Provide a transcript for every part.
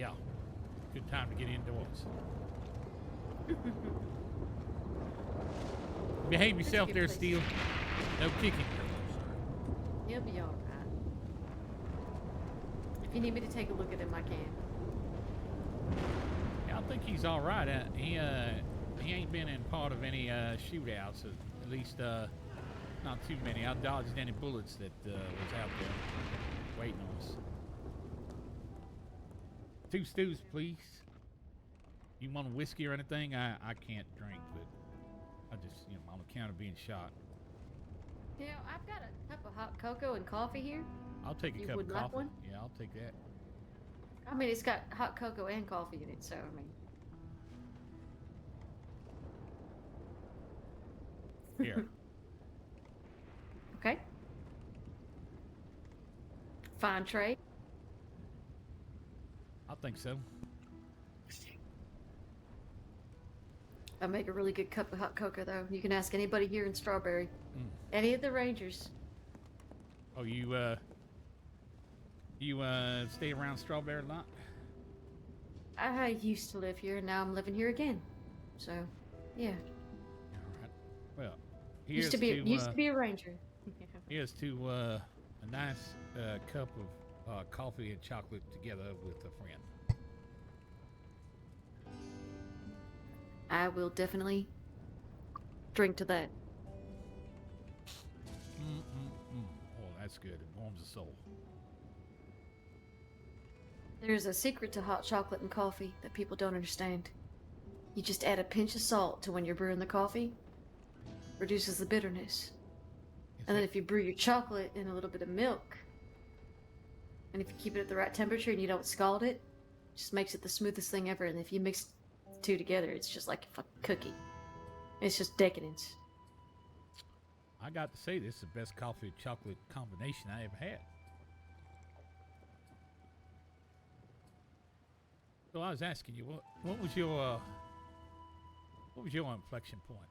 Yeah. Good time to get indoors. Behave yourself there, place. Steele. No kicking. He'll be all right. If you need me to take a look at him, I can. Yeah, I think he's all right. He ain't been in part of any shootouts. At least not too many. I dodged any bullets that was out there waiting on us. 2 stews, please. You want a whiskey or anything? I can't drink, but I just, on account of being shot. I've got a cup of hot cocoa and coffee here. I'll take a You cup would of like coffee. one? Yeah, I'll take that. I mean, it's got hot cocoa and coffee in it, so I mean. Here. Okay. Fine trade. I think so. I make a really good cup of hot cocoa, though. You can ask anybody here in Strawberry. Any of the Rangers. Oh, you stay around Strawberry a lot? I used to live here, and now I'm living here again. So, yeah. All right. Well, Used to be a Ranger. here's to a nice cup of coffee and chocolate together with a friend. I will definitely drink to that. Oh, that's good. It warms the soul. There's a secret to hot chocolate and coffee that people don't understand. You just add a pinch of salt to when you're brewing the coffee. Reduces the bitterness. And then if you brew your chocolate in a little bit of milk, and if you keep it at the right temperature and you don't scald it, just makes it the smoothest thing ever. And if you mix the two together, it's just like a fucking cookie. It's just decadence. I got to say, this is the best coffee and chocolate combination I ever had. So I was asking you, what was your inflection point?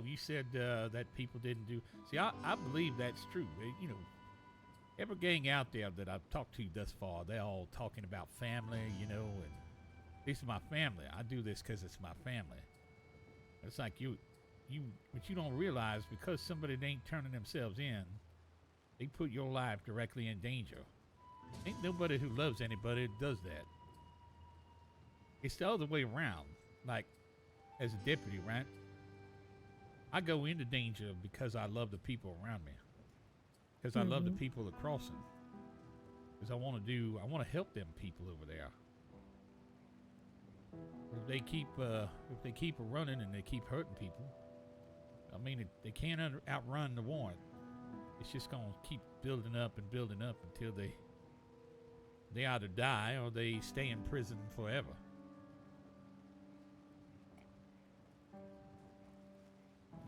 You said that people didn't do. See, I believe that's true. Every gang out there that I've talked to thus far, they're all talking about family, and this is my family. I do this because it's my family. It's like what you don't realize, because somebody ain't turning themselves in, they put your life directly in danger. Ain't nobody who loves anybody that does that. It's the other way around. Like, as a deputy, right? I go into danger because I love the people around me. Because I love the people that cross them. Because I want to help them people over there. If they keep running and they keep hurting people, I mean, they can't outrun the warrant. It's just going to keep building up and building up until they either die or they stay in prison forever.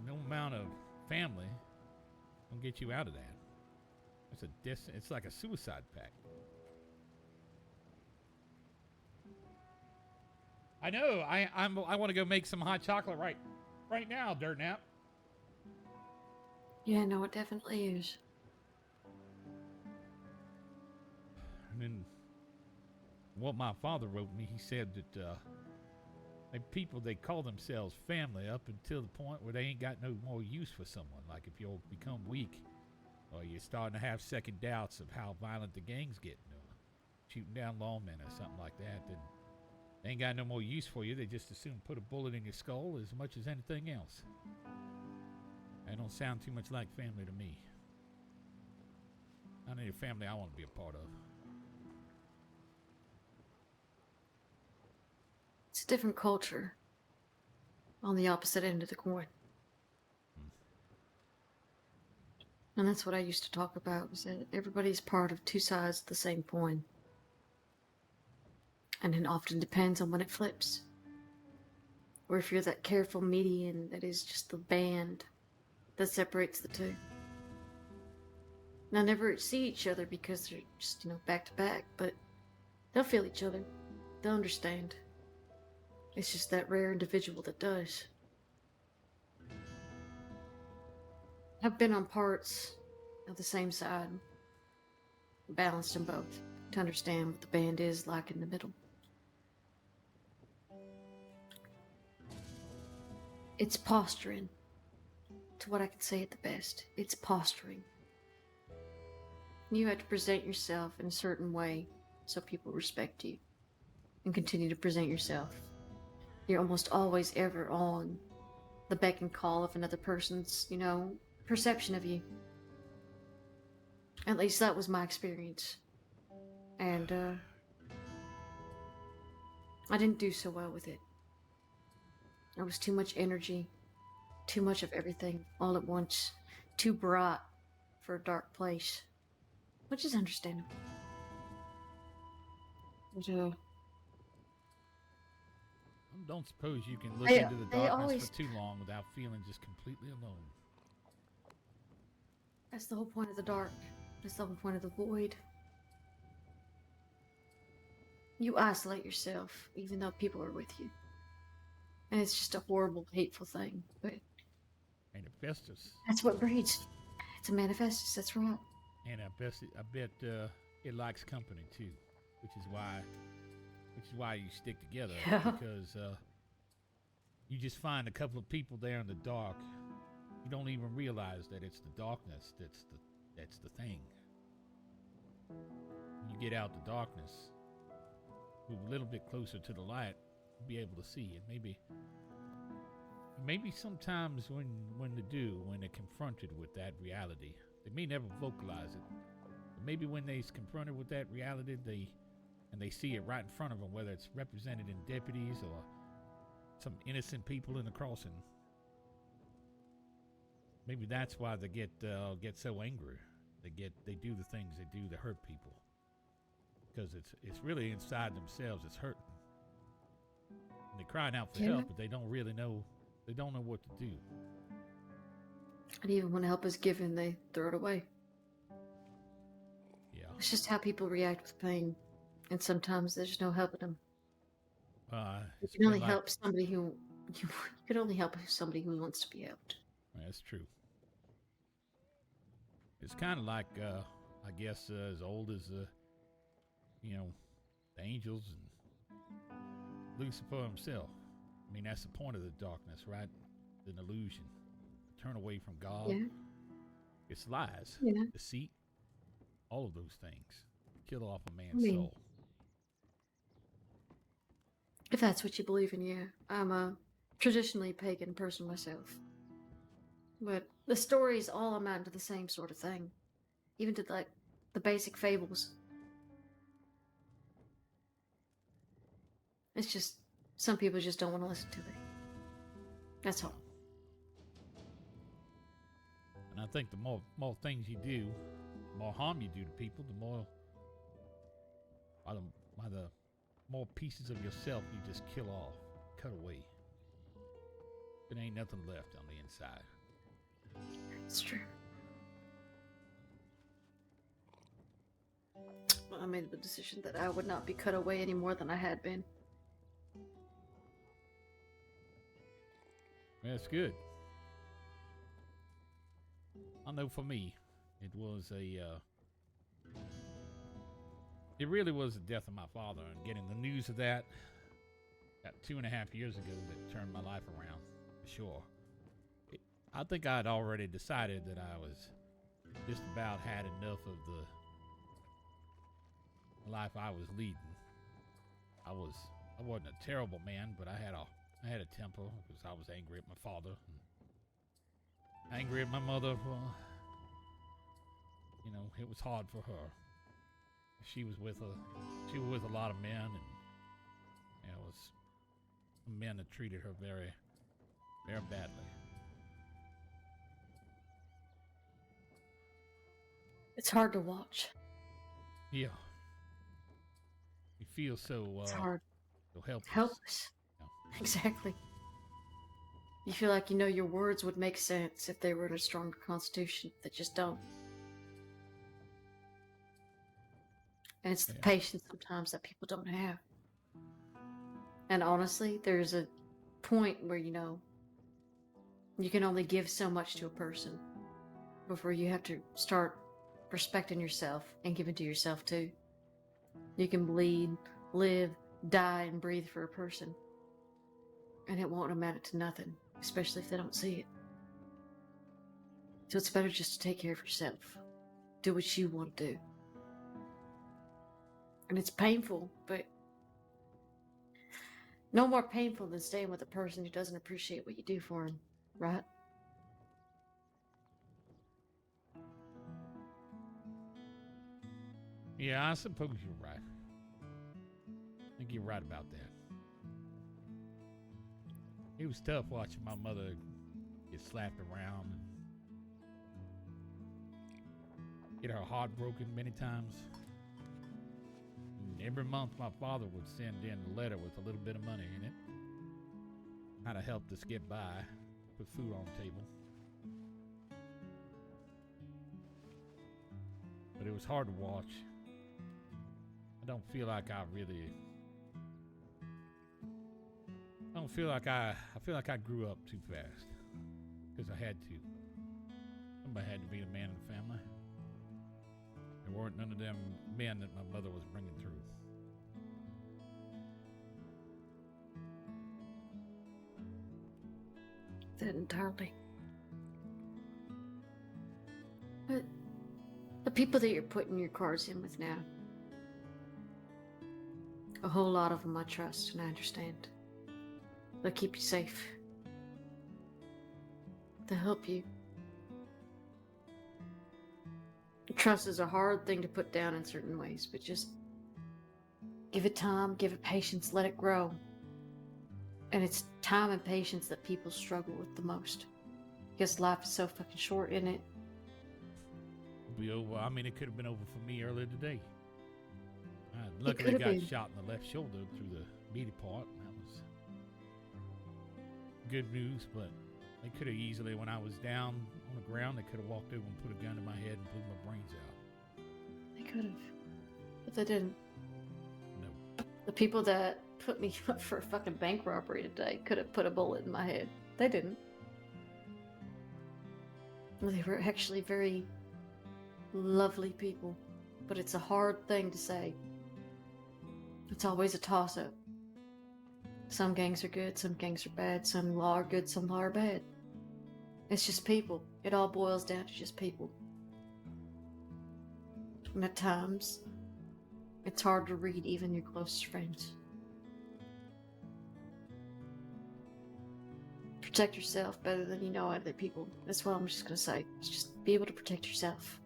No amount of family will get you out of that. It's like a suicide pact. I know. I want to go make some hot chocolate right now, Dirt Nap. Yeah, no, it definitely is. And then what my father wrote me, he said that people, they call themselves family up until the point where they ain't got no more use for someone. Like if you'll become weak, or you're starting to have second doubts of how violent the gang's getting, or shooting down lawmen or something like that, then they ain't got no more use for you. They just assume put a bullet in your skull as much as anything else. That don't sound too much like family to me. Not any family I want to be a part of. It's a different culture on the opposite end of the coin. And that's what I used to talk about, was that everybody's part of two sides of the same coin. And it often depends on when it flips. Or if you're that careful median that is just the band that separates the two. They'll never see each other because they're just, back to back, but they'll feel each other. They'll understand. It's just that rare individual that does. I've been on parts of the same side, balanced them both, to understand what the band is like in the middle. It's posturing. To what I can say it the best. It's posturing. You have to present yourself in a certain way so people respect you and continue to present yourself. You're almost always ever on the beck and call of another person's, perception of you. At least that was my experience. And I didn't do so well with it. There was too much energy, too much of everything all at once, too bright for a dark place, which is understandable. But, I don't suppose you can look They- into the they darkness always- for too long without feeling just completely alone. that's the whole point of the dark. That's the whole point of the void. You isolate yourself, even though people are with you. And it's just a horrible, hateful thing. But And it festers. that's what breeds. It's a manifestus, that's right. And I bet it likes company too, which is why you stick together. Yeah. Because you just find a couple of people there in the dark. You don't even realize that it's the darkness that's the thing. When you get out the darkness, move a little bit closer to the light, you'll be able to see it. Maybe sometimes when they're confronted with that reality, they may never vocalize it. But maybe when they're confronted with that reality, they see it right in front of them, whether it's represented in deputies or some innocent people in the crossing. Maybe that's why they get so angry. They do the things they do to hurt people, because it's really inside themselves. It's hurting. And they're crying out for help, but they don't really know. They don't know what to do. And even when help is given, they throw it away. Yeah. It's just how people react with pain. And sometimes there's no helping them. You can only help somebody who you can only help somebody who wants to be helped. That's true. It's kind of like, I guess, as old as the angels and Lucifer himself. I mean, that's the point of the darkness, right? An illusion. Turn away from God. Yeah. It's lies, Yeah. deceit, all of those things. Kill off a man's soul. If that's what you believe in, yeah. I'm a traditionally pagan person myself. But the stories all amount to the same sort of thing. Even to the basic fables. It's just some people just don't want to listen to it. That's all. And I think the more things you do, the more harm you do to people, the more by the more pieces of yourself you just kill off, cut away. There ain't nothing left on the inside. It's true. Well, I made the decision that I would not be cut away any more than I had been. That's good. I know for me, it was it really was the death of my father, and getting the news of that about 2.5 years ago that turned my life around, for sure. I think I had already decided that I was just about had enough of the life I was leading. I wasn't a terrible man, but I had a temper because I was angry at my father, and angry at my mother for, it was hard for her. She was with a lot of men, and it was men that treated her very, very badly. It's hard to watch. Yeah. You feel so It's hard. so helpless. Helpless. Yeah. Exactly. You feel like your words would make sense if they were in a stronger constitution that just don't. And it's the patience sometimes that people don't have. And honestly, there's a point where, you can only give so much to a person before you have to start respecting yourself and giving to yourself too. You can bleed, live, die, and breathe for a person, and it won't amount to nothing. especially if they don't see it. So it's better just to take care of yourself. Do what you want to do. And it's painful, but no more painful than staying with a person who doesn't appreciate what you do for him, right? Yeah, I suppose you're right. I think you're right about that. It was tough watching my mother get slapped around and get her heart broken many times. And every month my father would send in a letter with a little bit of money in it. Kind of helped us get by, put food on the table. But it was hard to watch. I don't feel like I feel like I grew up too fast. Because I had to. Somebody had to be the man in the family. There weren't none of them men that my mother was bringing through. That entirely. But the people that you're putting your cards in with now, a whole lot of them I trust and I understand. They'll keep you safe. They'll help you. Trust is a hard thing to put down in certain ways, but just give it time, give it patience, let it grow. And it's time and patience that people struggle with the most. Because life is so fucking short, isn't it? It'll be over. I mean, it could have been over for me earlier today. I luckily got shot in the left shoulder through the meaty part. That was good news, but they could have easily, when I was down on the ground, they could have walked over and put a gun in my head and blew my brains out. They could have. But they didn't. No. The people that put me up for a fucking bank robbery today could have put a bullet in my head. They didn't. They were actually very lovely people. But it's a hard thing to say. It's always a toss-up. Some gangs are good, some gangs are bad, some law are good, some law are bad. It's just people. It all boils down to just people. And at times, it's hard to read even your closest friends. Protect yourself better than you know other people. That's what I'm just gonna say. It's just be able to protect yourself.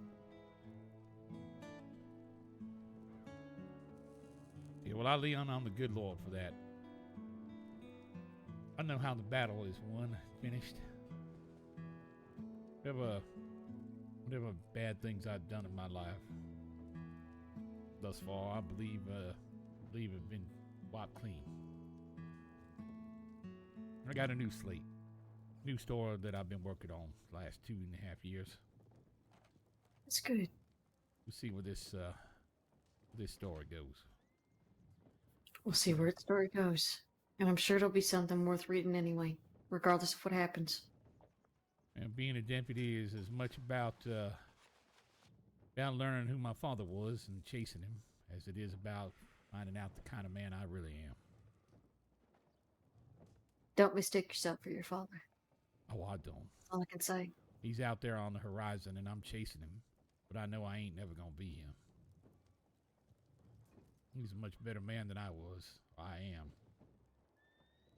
Yeah, well, I lean on the good Lord for that. I know how the battle is won, finished. Whatever bad things I've done in my life thus far, I believe have been wiped clean. I got a new slate, new story that I've been working on the last 2.5 years. That's good. We'll see where this story goes. We'll see where the story goes. And I'm sure it'll be something worth reading anyway, regardless of what happens. And being a deputy is as much about learning who my father was and chasing him as it is about finding out the kind of man I really am. Don't mistake yourself for your father. Oh, I don't. That's all I can say. He's out there on the horizon and I'm chasing him, but I know I ain't never gonna be him. He's a much better man than I was. I am.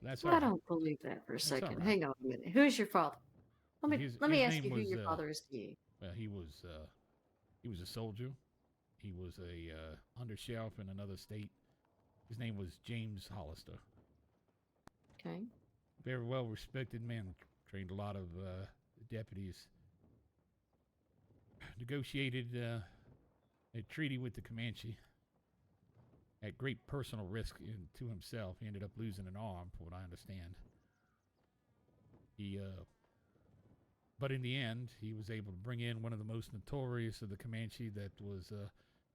That's all I right. don't believe that for a That's second. all right. Hang on a minute. Who's your father? Let me ask you who was, your father is to you. Well, he was a soldier. He was a undersheriff in another state. His name was James Hollister. Okay. Very well respected man. Trained a lot of deputies. Negotiated a treaty with the Comanche at great personal risk to himself. He ended up losing an arm, from what I understand. But in the end, he was able to bring in one of the most notorious of the Comanche that was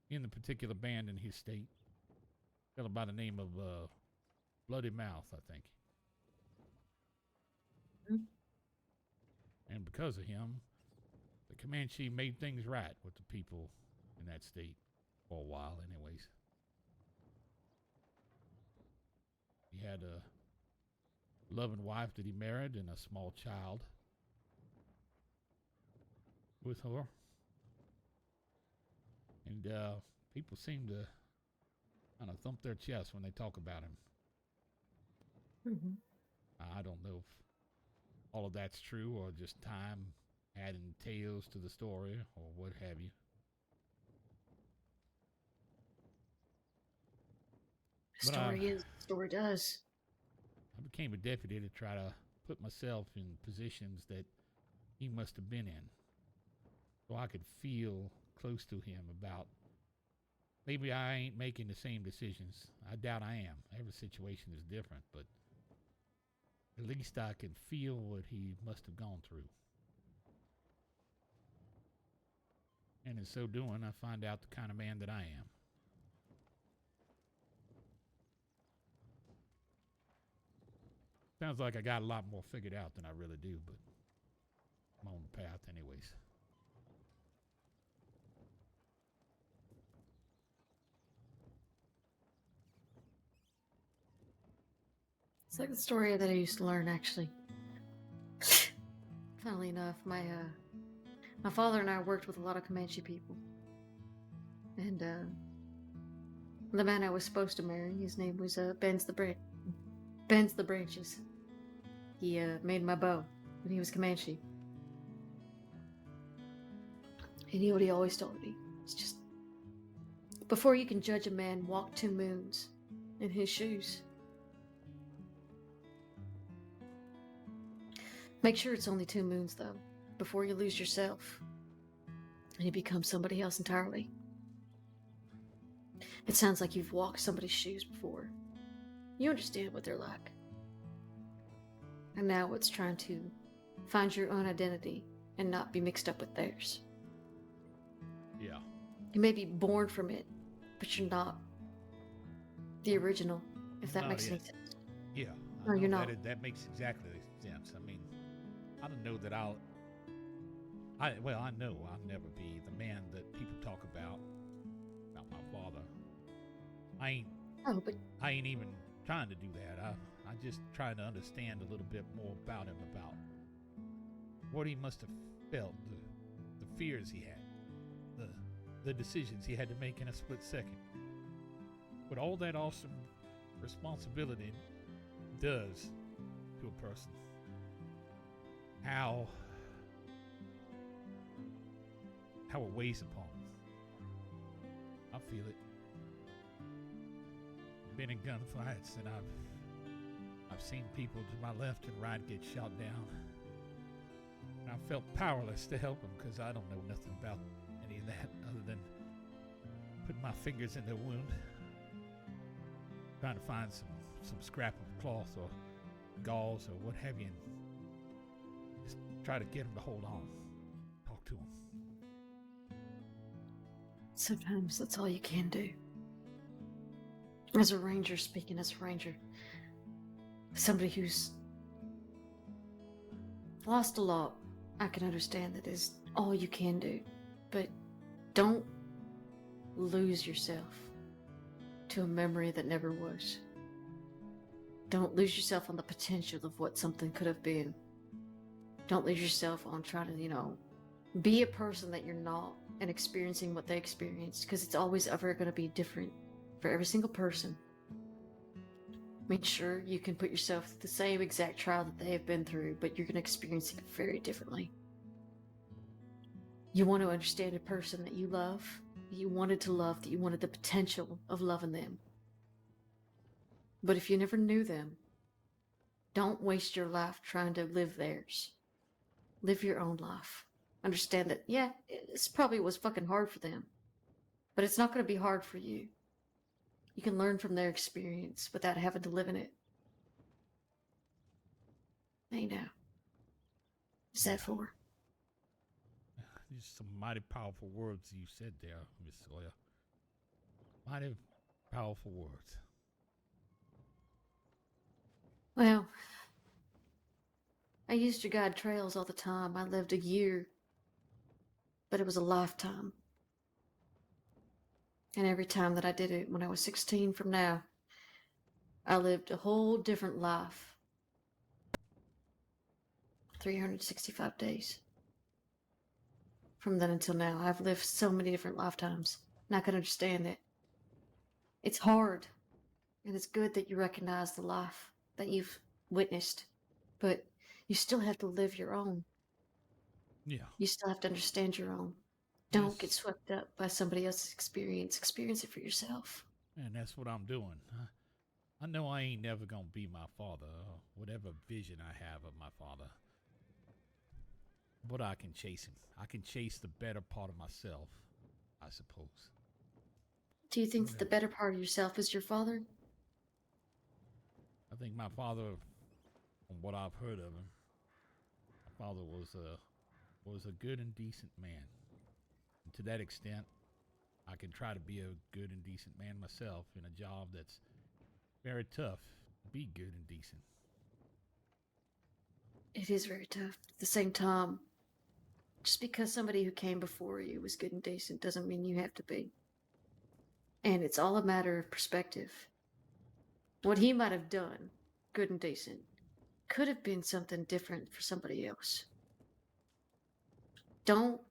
in the particular band in his state. A fellow by the name of Bloody Mouth, I think. And because of him, the Comanche made things right with the people in that state for a while, anyways. loving wife that he married and a small child with her. And people seem to kind of thump their chest when they talk about him. I don't know if all of that's true or just time adding tales to the story or what have you. The story is, the story does. I became a deputy to try to put myself in positions that he must have been in, so I could feel close to him about maybe I ain't making the same decisions. I doubt I am. Every situation is different, but at least I can feel what he must have gone through. And in so doing, I find out the kind of man that I am. Sounds like I got a lot more figured out than I really do, but I'm on the path anyways. It's like the story that I used to learn, actually. Funnily enough, my father and I worked with a lot of Comanche people. And the man I was supposed to marry, his name was Ben's the Branches. He made my bow when he was Comanche. And you know what he always told me? It's just, before you can judge a man, walk 2 moons in his shoes. Make sure it's only 2 moons, though, before you lose yourself and you become somebody else entirely. It sounds like you've walked somebody's shoes before. You understand what they're like. And now it's trying to find your own identity and not be mixed up with theirs. Yeah. You may be born from it, but you're not the original, if that makes any sense. Yeah. No, you're not. That makes exactly sense. I mean, I don't know that I know I'll never be the man that people talk about my father. I ain't even trying to do that. I just trying to understand a little bit more about him, about what he must have felt, the fears he had, the decisions he had to make in a split second. What all that awesome responsibility does to a person. How it weighs upon them. I feel it. Been in gunfights, and I've seen people to my left and right get shot down. And I felt powerless to help them because I don't know nothing about any of that other than putting my fingers in their wound, trying to find some scrap of cloth or gauze or what have you, and just try to get them to hold on, talk to them. Sometimes that's all you can do. As a ranger, speaking as a ranger, somebody who's lost a lot, I can understand that is all you can do. But don't lose yourself to a memory that never was. Don't lose yourself on the potential of what something could have been. Don't lose yourself on trying to, be a person that you're not and experiencing what they experienced, because it's always ever going to be different for every single person. Make sure you can put yourself through the same exact trial that they have been through, but you're going to experience it very differently. You want to understand a person that you love, that you wanted to love, that you wanted the potential of loving them. But if you never knew them, don't waste your life trying to live theirs. Live your own life. Understand that, yeah, this probably was fucking hard for them, but it's not going to be hard for you. You can learn from their experience without having to live in it. Hey now. What's that for? Just some mighty powerful words you said there, Miss Sawyer. Mighty powerful words. Well, I used to guide trails all the time. I lived a year, but it was a lifetime. And every time that I did it, when I was 16 from now, I lived a whole different life 365 days. From then until now, I've lived so many different lifetimes, and I can understand that. It's hard, and it's good that you recognize the life that you've witnessed, but you still have to live your own. Yeah. You still have to understand your own. Don't get Yes. swept up by somebody else's experience. Experience it for yourself. And that's what I'm doing. I know I ain't never gonna be my father, whatever vision I have of my father. But I can chase him. I can chase the better part of myself, I suppose. Do you think that the Whatever. better part of yourself is your father? I think my father, from what I've heard of him, my father was a good and decent man. And to that extent, I can try to be a good and decent man myself in a job that's very tough. Be good and decent. It is very tough. At the same time, just because somebody who came before you was good and decent doesn't mean you have to be. And it's all a matter of perspective. What he might have done, good and decent, could have been something different for somebody else. Don't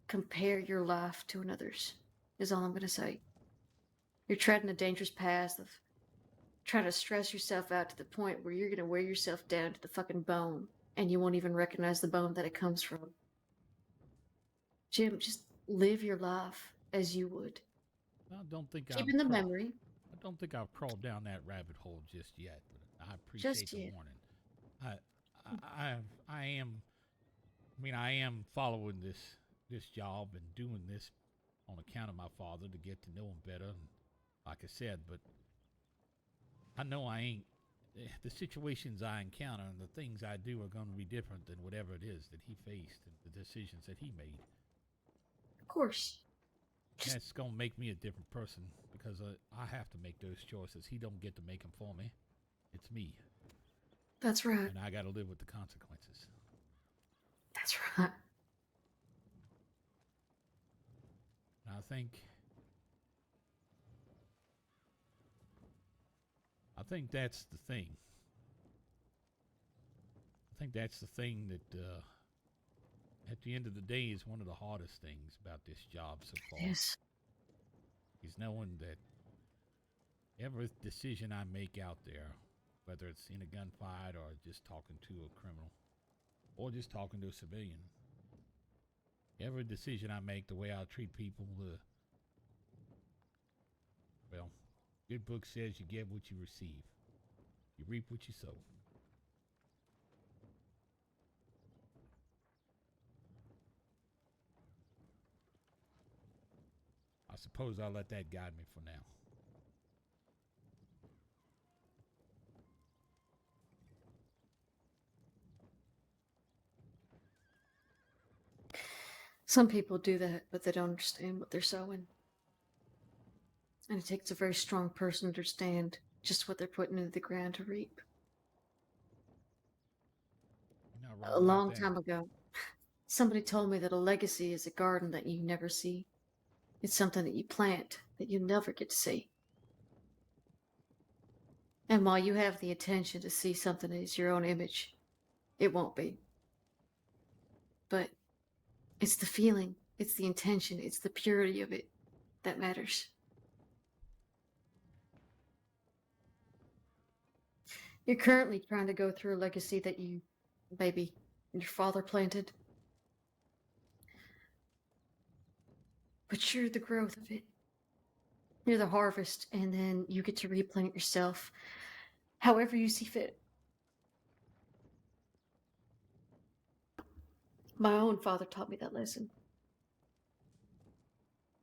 compare your life to another's, is all I'm going to say. You're treading a dangerous path of trying to stress yourself out to the point where you're going to wear yourself down to the fucking bone, and you won't even recognize the bone that it comes from. Jim, just live your life as you would. I don't think Keep in the memory. I don't think I've crawled down that rabbit hole just yet, but I appreciate Just the yet. warning. I, I am. I mean, I am following this job and doing this on account of my father to get to know him better. And like I said, but I know I ain't. The situations I encounter and the things I do are going to be different than whatever it is that he faced and the decisions that he made. Of course. That's going to make me a different person because I have to make those choices. He don't get to make them for me. It's me. That's right. And I got to live with the consequences. That's right. And I think that's the thing. I think that's the thing that at the end of the day is one of the hardest things about this job so far. Yes. Is knowing that every decision I make out there, whether it's in a gunfight or just talking to a criminal or just talking to a civilian, every decision I make, the way I treat people, well, good book says you get what you receive. You reap what you sow. I suppose I'll let that guide me for now. Some people do that, but they don't understand what they're sowing. And it takes a very strong person to understand just what they're putting into the ground to reap. You're not A wrong about long that. time ago, somebody told me that a legacy is a garden that you never see. It's something that you plant that you never get to see. And while you have the intention to see something as your own image, it won't be. But it's the feeling, it's the intention, it's the purity of it that matters. You're currently trying to go through a legacy that you, maybe, your father planted. But you're the growth of it. You're the harvest, and then you get to replant yourself however you see fit. My own father taught me that lesson.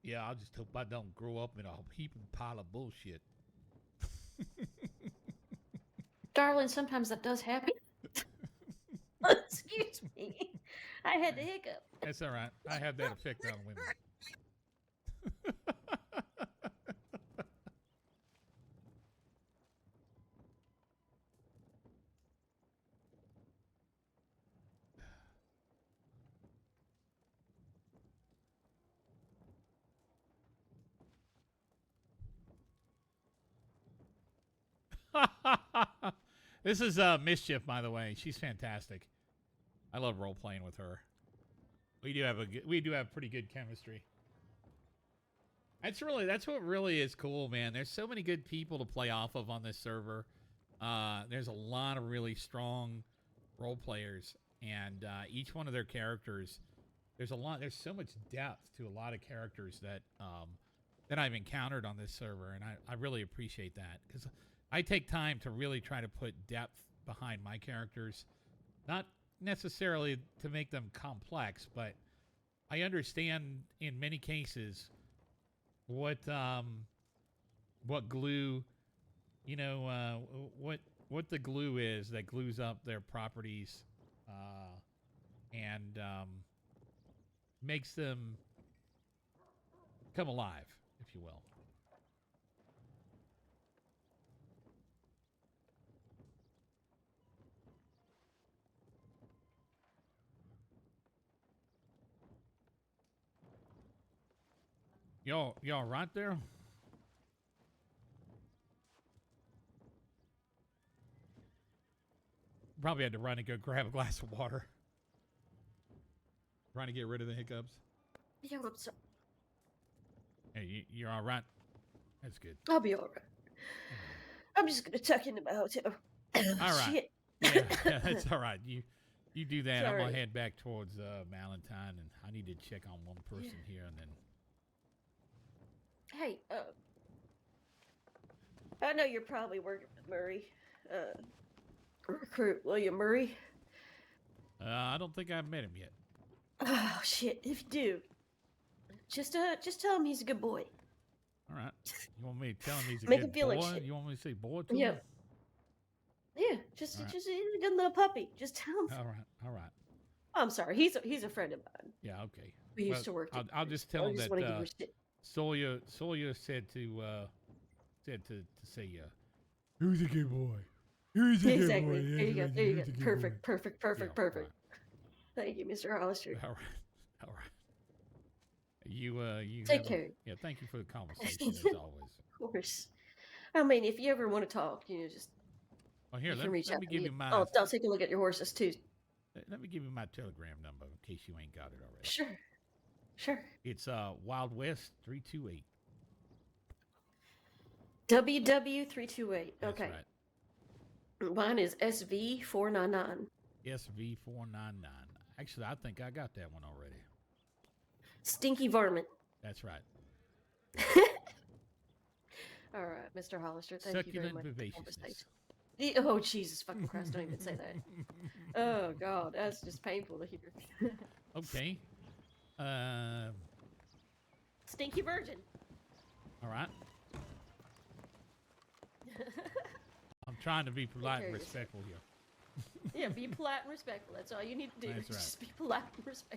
Yeah, I just hope I don't grow up in a heaping pile of bullshit. Darling, sometimes that does happen. Excuse me. I had the hiccup. That's all right. I have that effect on women. This is Mischief, by the way. She's fantastic. I love role playing with her. We do have pretty good chemistry. That's what really is cool, man. There's so many good people to play off of on this server. There's a lot of really strong role players, and each one of their characters, there's so much depth to a lot of characters that I've encountered on this server, and I really appreciate that, because I take time to really try to put depth behind my characters, not necessarily to make them complex, but I understand in many cases what glue, what the glue is that glues up their properties, and makes them come alive, if you will. Y'all right there? Probably had to run and go grab a glass of water. Trying to get rid of the hiccups. Yeah, I'm sorry. Hey, you're all right? That's good. I'll be all right. I'm just gonna tuck into my hotel. All right. Shit. Yeah, that's all right. You do that. Sorry. I'm gonna head back towards Valentine, and I need to check on one person here, and then. Hey, I know you're probably working with Murray. Recruit William Murray. I don't think I've met him yet. Oh shit! If you do, just tell him he's a good boy. All right. You want me to tell him he's a Make good him feel boy? like shit. You want me to say boy to Yeah. him? Yeah, just he's a good little puppy. Just tell him. All right. I'm sorry. He's a friend of mine. Yeah. Okay. We used to work. I'll just tell him just wanna give that you shit. Sawyer said to say who's a good boy? Who's a good boy? Exactly. There you go. There you Who's a go. good Perfect. boy? Perfect. Perfect. Yeah, Perfect. Thank you, Mr. Hollister. All right. You Take care. Yeah. Thank you for the conversation as always. Of course. I mean, if you ever want to talk, just Well, here, you can reach let out me to give me. you my I'll take a look at your horses too. let me give you my Telegram number in case you ain't got it already. Sure. It's Wild West 328. WW328. That's Okay. right. Mine is SV499. SV499. Actually, I think I got that one already. Stinky varmint. That's right. All right, Mr. Hollister. Thank you very Succulent much. For the vivaciousness. conversation. Oh, Jesus fucking Christ, don't even say that. Oh, God, that's just painful to hear. Okay. Stinky virgin. All right. I'm trying to be polite and respectful here. Yeah, be polite and respectful. That's all you need to do. That's right. Just be polite and respectful.